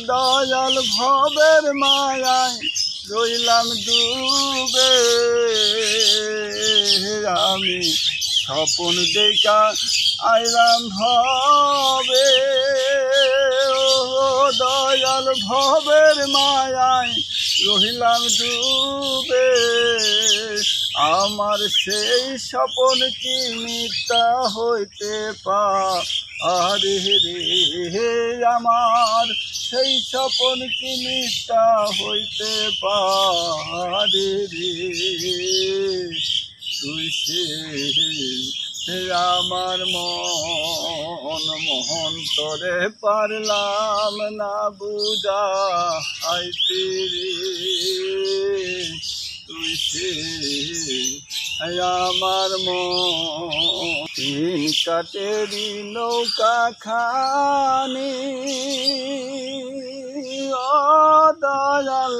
দয়াল ভবের মায়ায় রইলাম ডুবে, আমি স্বপন দেখা আইলাম ভবে। ও দয়াল ভবের মায়ায় রহিলাম ডুবে, আমার সেই স্বপন কি মিথ্যা হইতে পারে রে, আমার সেই স্বপন কি মিথ্যা হইতে পারে রে। তুই সে আমার মন তোরে পারলাম না বুঝাইতে রে। তুই সে আমার তিন কাটেরি নৌকা খানি, ও দয়াল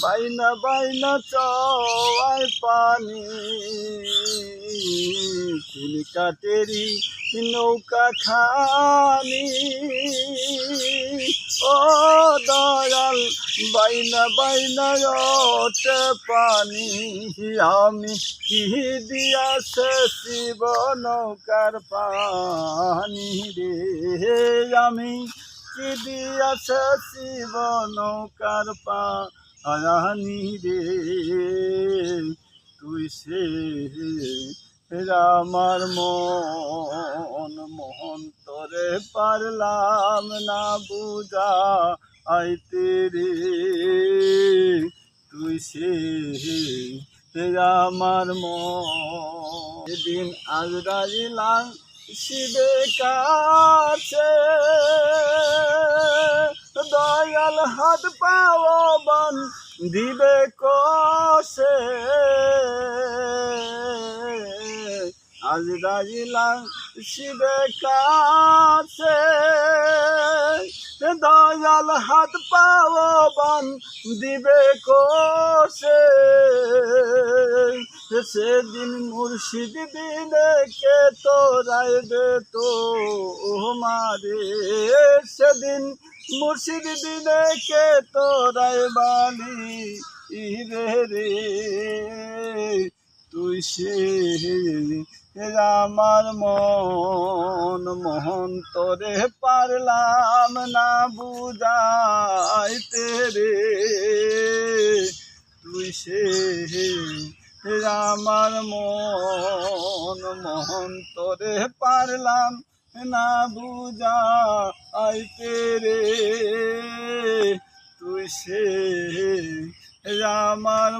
বাইনা বাইনা চওয়ায় পানি। তিন কাটেরি নৌকা খানি, ও দয়াল বাইনা বাইনা ওঠে পানি। আমি কি দিয়াছে শিব নৌকার পানি রে, আমি কি দিয়াছে শিব নৌকার পানি রে। তুই সে আমার মন তোরে পারলাম না বুঝাইতে রে। তুই সে আমার সেদিন আজরাইলাম শিবে কাছে, দয়াল হাত পাওয়ান দিবে কষে। আজরাইলাম শিবে কাছে, দয়াল হাত পাওয়ান দিবে কষে। সেদিন মুর্শিদ দিলে কে তোরাইবে তোমারে, সেদিন মুর্শিদ দিলে কে তোরাই বালি রে রে। তুই সে আমার মন তোরে পারলাম না বুঝাইতে রে। তুই সে আমার মন তোরে পারলাম না বুঝাইতে রে। তুই সে আমার